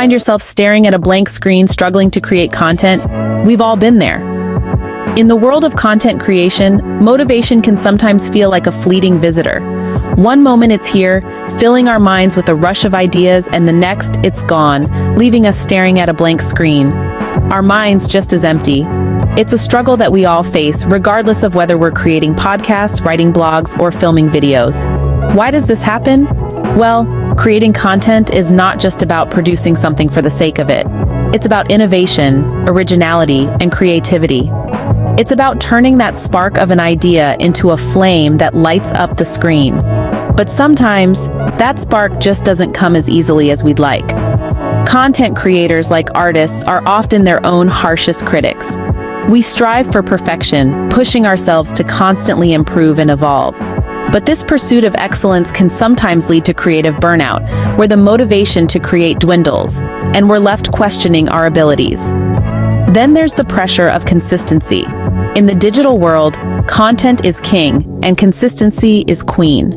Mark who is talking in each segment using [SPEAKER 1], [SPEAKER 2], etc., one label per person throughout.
[SPEAKER 1] find yourself staring at a blank screen, struggling to create content? We've all been there. In the world of content creation, motivation can sometimes feel like a fleeting visitor. One moment it's here, filling our minds with a rush of ideas, and the next it's gone, leaving us staring at a blank screen. Our minds just as empty. It's a struggle that we all face, regardless of whether we're creating podcasts, writing blogs, or filming videos. Why does this happen? Well, creating content is not just about producing something for the sake of it. It's about innovation, originality, and creativity. It's about turning that spark of an idea into a flame that lights up the screen. But sometimes, that spark just doesn't come as easily as we'd like. Content creators, like artists, are often their own harshest critics. We strive for perfection, pushing ourselves to constantly improve and evolve. But this pursuit of excellence can sometimes lead to creative burnout, where the motivation to create dwindles, and we're left questioning our abilities. Then there's the pressure of consistency. In the digital world, content is king, and consistency is queen.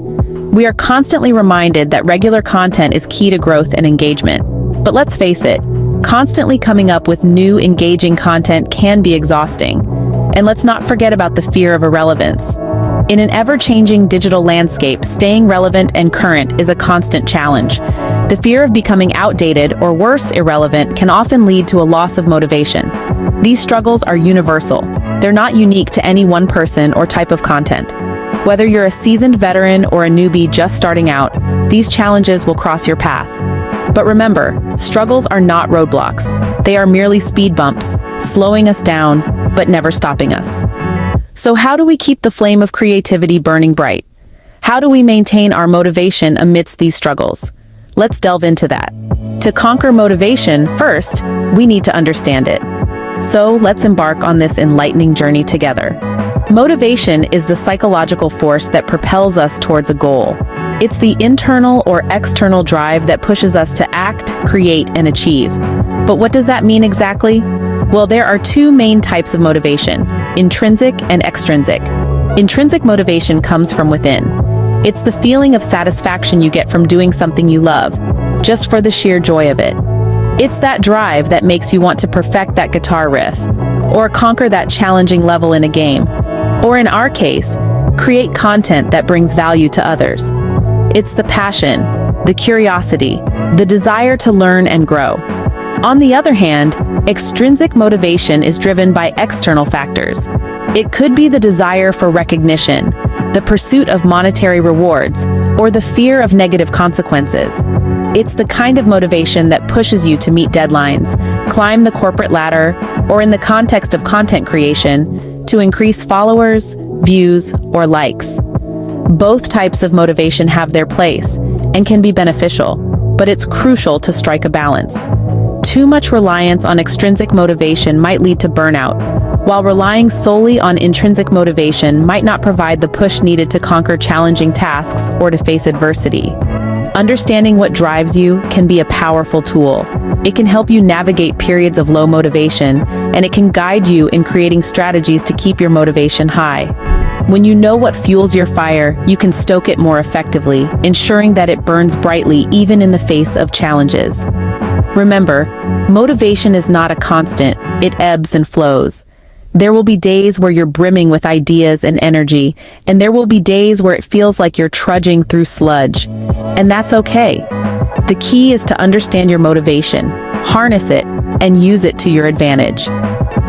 [SPEAKER 1] We are constantly reminded that regular content is key to growth and engagement. But let's face it, constantly coming up with new, engaging content can be exhausting. And let's not forget about the fear of irrelevance. In an ever-changing digital landscape, staying relevant and current is a constant challenge. The fear of becoming outdated, or worse, irrelevant, can often lead to a loss of motivation. These struggles are universal. They're not unique to any one person or type of content. Whether you're a seasoned veteran or a newbie just starting out, these challenges will cross your path. But remember, struggles are not roadblocks. They are merely speed bumps, slowing us down, but never stopping us. So how do we keep the flame of creativity burning bright? How do we maintain our motivation amidst these struggles? Let's delve into that. To conquer motivation, first, we need to understand it. So let's embark on this enlightening journey together. Motivation is the psychological force that propels us towards a goal. It's the internal or external drive that pushes us to act, create, and achieve. But what does that mean exactly? Well, there are two main types of motivation: intrinsic and extrinsic. Intrinsic motivation comes from within. It's the feeling of satisfaction you get from doing something you love, just for the sheer joy of it. It's that drive that makes you want to perfect that guitar riff, or conquer that challenging level in a game, or in our case, create content that brings value to others. It's the passion, the curiosity, the desire to learn and grow. On the other hand, extrinsic motivation is driven by external factors. It could be the desire for recognition, the pursuit of monetary rewards, or the fear of negative consequences. It's the kind of motivation that pushes you to meet deadlines, climb the corporate ladder, or in the context of content creation, to increase followers, views, or likes. Both types of motivation have their place and can be beneficial, but it's crucial to strike a balance. Too much reliance on extrinsic motivation might lead to burnout, while relying solely on intrinsic motivation might not provide the push needed to conquer challenging tasks or to face adversity. Understanding what drives you can be a powerful tool. It can help you navigate periods of low motivation, and it can guide you in creating strategies to keep your motivation high. When you know what fuels your fire, you can stoke it more effectively, ensuring that it burns brightly even in the face of challenges. Remember, motivation is not a constant, it ebbs and flows. There will be days where you're brimming with ideas and energy, and there will be days where it feels like you're trudging through sludge. And that's okay. The key is to understand your motivation, harness it, and use it to your advantage.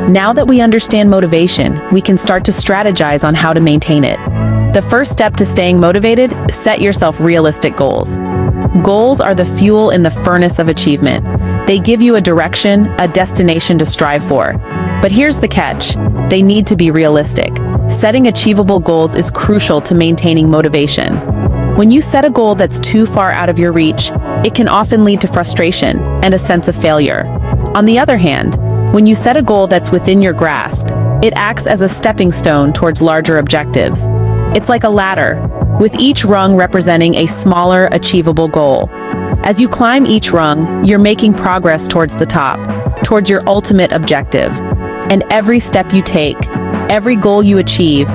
[SPEAKER 1] Now that we understand motivation, we can start to strategize on how to maintain it. The first step to staying motivated: set yourself realistic goals. Goals are the fuel in the furnace of achievement. They give you a direction, a destination to strive for. But here's the catch: they need to be realistic. Setting achievable goals is crucial to maintaining motivation. When you set a goal that's too far out of your reach, it can often lead to frustration and a sense of failure. On the other hand, when you set a goal that's within your grasp, it acts as a stepping stone towards larger objectives. It's like a ladder, with each rung representing a smaller, achievable goal. As you climb each rung, you're making progress towards the top, towards your ultimate objective. And every step you take, every goal you achieve,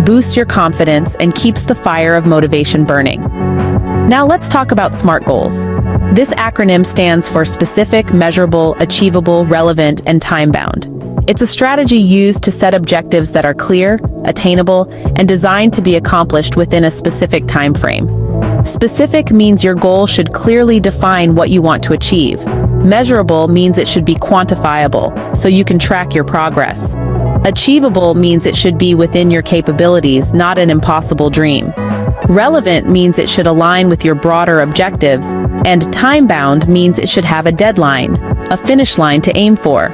[SPEAKER 1] boosts your confidence and keeps the fire of motivation burning. Now let's talk about SMART goals. This acronym stands for specific, measurable, achievable, relevant, and time-bound. It's a strategy used to set objectives that are clear, attainable, and designed to be accomplished within a specific time frame. Specific means your goal should clearly define what you want to achieve. Measurable means it should be quantifiable, so you can track your progress. Achievable means it should be within your capabilities, not an impossible dream. Relevant means it should align with your broader objectives, and time-bound means it should have a deadline, a finish line to aim for.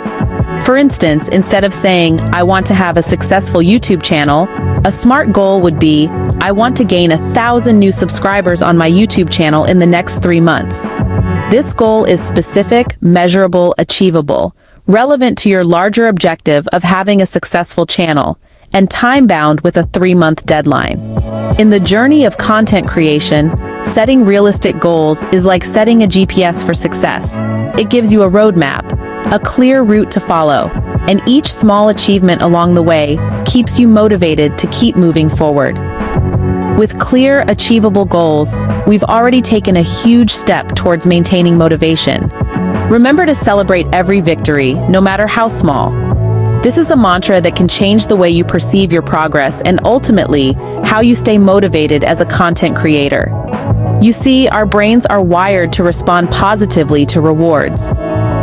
[SPEAKER 1] For instance, instead of saying, I want to have a successful YouTube channel, a smart goal would be, I want to gain 1,000 new subscribers on my YouTube channel in the next 3 months. This goal is specific, measurable, achievable, relevant to your larger objective of having a successful channel, and time-bound with a 3-month deadline. In the journey of content creation, setting realistic goals is like setting a GPS for success. It gives you a roadmap, a clear route to follow, and each small achievement along the way keeps you motivated to keep moving forward. With clear, achievable goals, we've already taken a huge step towards maintaining motivation. Remember to celebrate every victory, no matter how small. This is a mantra that can change the way you perceive your progress and ultimately how you stay motivated as a content creator. You see, our brains are wired to respond positively to rewards.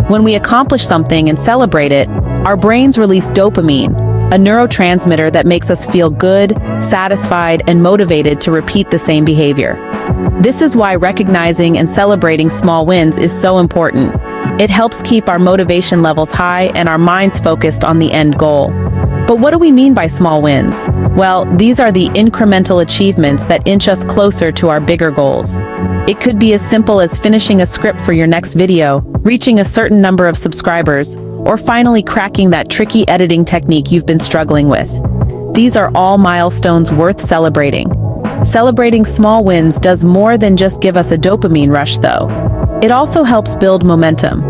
[SPEAKER 1] When we accomplish something and celebrate it, our brains release dopamine, a neurotransmitter that makes us feel good, satisfied, and motivated to repeat the same behavior. This is why recognizing and celebrating small wins is so important. It helps keep our motivation levels high and our minds focused on the end goal. But what do we mean by small wins? Well, these are the incremental achievements that inch us closer to our bigger goals. It could be as simple as finishing a script for your next video, reaching a certain number of subscribers, or finally cracking that tricky editing technique you've been struggling with. These are all milestones worth celebrating. Celebrating small wins does more than just give us a dopamine rush, though. It also helps build momentum.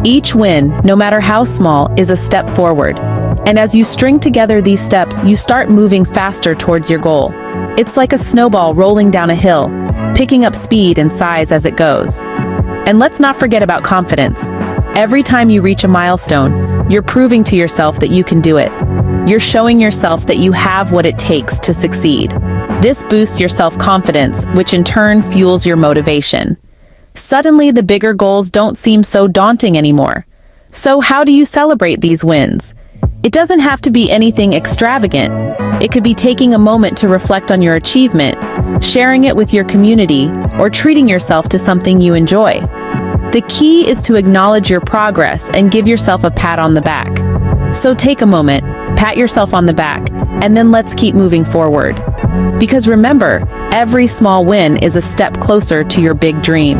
[SPEAKER 1] Each win, no matter how small, is a step forward. And as you string together these steps, you start moving faster towards your goal. It's like a snowball rolling down a hill, picking up speed and size as it goes. And let's not forget about confidence. Every time you reach a milestone, you're proving to yourself that you can do it. You're showing yourself that you have what it takes to succeed. This boosts your self-confidence, which in turn fuels your motivation. Suddenly, the bigger goals don't seem so daunting anymore. So how do you celebrate these wins? It doesn't have to be anything extravagant. It could be taking a moment to reflect on your achievement, sharing it with your community, or treating yourself to something you enjoy. The key is to acknowledge your progress and give yourself a pat on the back. So take a moment, pat yourself on the back, and then let's keep moving forward. Because remember, every small win is a step closer to your big dream.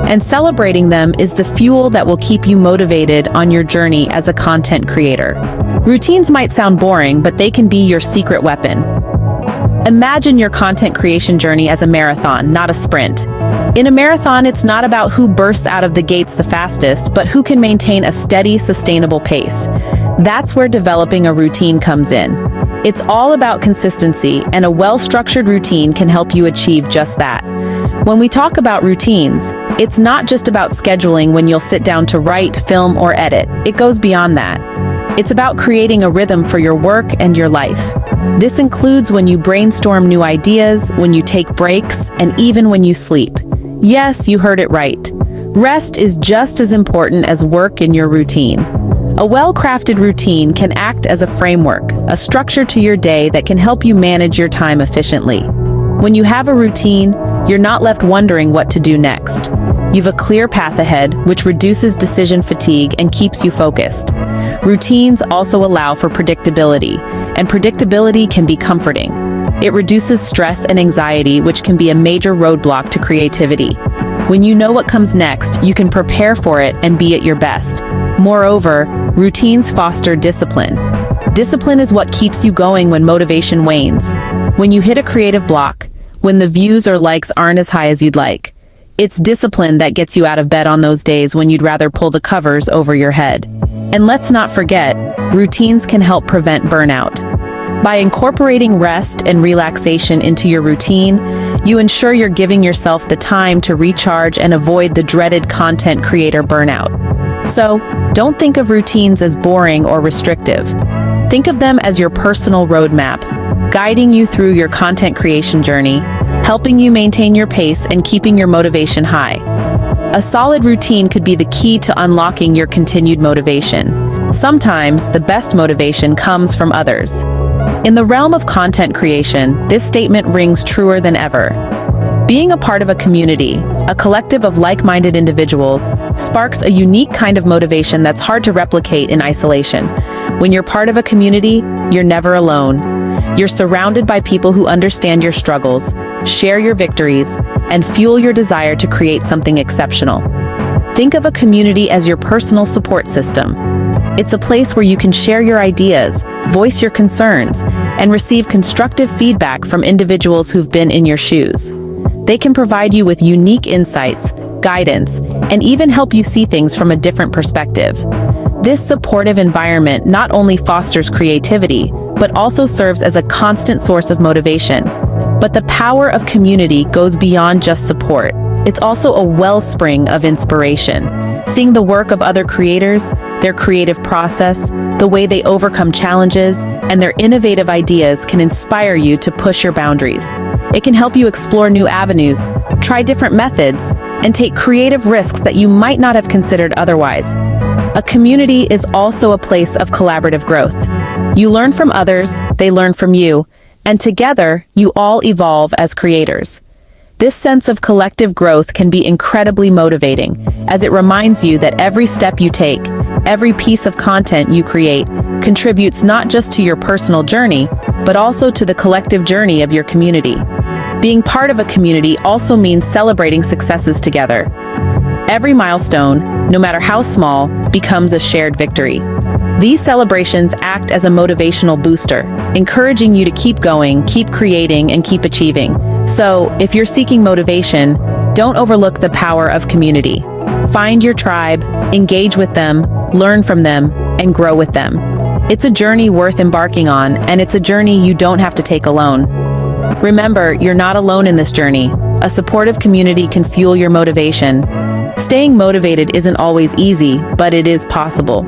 [SPEAKER 1] And celebrating them is the fuel that will keep you motivated on your journey as a content creator. Routines might sound boring, but they can be your secret weapon. Imagine your content creation journey as a marathon, not a sprint. In a marathon, it's not about who bursts out of the gates the fastest, but who can maintain a steady, sustainable pace. That's where developing a routine comes in. It's all about consistency, and a well-structured routine can help you achieve just that. When we talk about routines, it's not just about scheduling when you'll sit down to write, film, or edit. It goes beyond that. It's about creating a rhythm for your work and your life. This includes when you brainstorm new ideas, when you take breaks, and even when you sleep. Yes, you heard it right. Rest is just as important as work in your routine. A well-crafted routine can act as a framework, a structure to your day that can help you manage your time efficiently. When you have a routine, you're not left wondering what to do next. You've a clear path ahead, which reduces decision fatigue and keeps you focused. Routines also allow for predictability, and predictability can be comforting. It reduces stress and anxiety, which can be a major roadblock to creativity. When you know what comes next, you can prepare for it and be at your best. Moreover, routines foster discipline. Discipline is what keeps you going when motivation wanes. When you hit a creative block, when the views or likes aren't as high as you'd like, it's discipline that gets you out of bed on those days when you'd rather pull the covers over your head. And let's not forget, routines can help prevent burnout. By incorporating rest and relaxation into your routine, you ensure you're giving yourself the time to recharge and avoid the dreaded content creator burnout. So, don't think of routines as boring or restrictive. Think of them as your personal roadmap, guiding you through your content creation journey, helping you maintain your pace and keeping your motivation high. A solid routine could be the key to unlocking your continued motivation. Sometimes, the best motivation comes from others. In the realm of content creation, this statement rings truer than ever. Being a part of a community, a collective of like-minded individuals, sparks a unique kind of motivation that's hard to replicate in isolation. When you're part of a community, you're never alone. You're surrounded by people who understand your struggles, share your victories, and fuel your desire to create something exceptional. Think of a community as your personal support system. It's a place where you can share your ideas, voice your concerns, and receive constructive feedback from individuals who've been in your shoes. They can provide you with unique insights, guidance, and even help you see things from a different perspective. This supportive environment not only fosters creativity, but also serves as a constant source of motivation. But the power of community goes beyond just support. It's also a wellspring of inspiration. Seeing the work of other creators, their creative process, the way they overcome challenges, and their innovative ideas can inspire you to push your boundaries. It can help you explore new avenues, try different methods, and take creative risks that you might not have considered otherwise. A community is also a place of collaborative growth. You learn from others, they learn from you, and together, you all evolve as creators. This sense of collective growth can be incredibly motivating, as it reminds you that every step you take, every piece of content you create, contributes not just to your personal journey, but also to the collective journey of your community. Being part of a community also means celebrating successes together. Every milestone, no matter how small, becomes a shared victory. These celebrations act as a motivational booster, encouraging you to keep going, keep creating, and keep achieving. So, if you're seeking motivation, don't overlook the power of community. Find your tribe, engage with them, learn from them, and grow with them. It's a journey worth embarking on, and it's a journey you don't have to take alone. Remember, you're not alone in this journey. A supportive community can fuel your motivation. Staying motivated isn't always easy, but it is possible.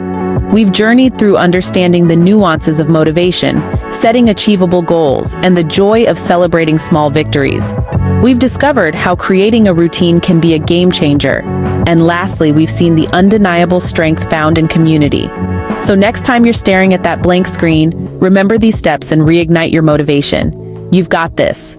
[SPEAKER 1] We've journeyed through understanding the nuances of motivation, setting achievable goals, and the joy of celebrating small victories. We've discovered how creating a routine can be a game changer. And lastly, we've seen the undeniable strength found in community. So next time you're staring at that blank screen, remember these steps and reignite your motivation. You've got this.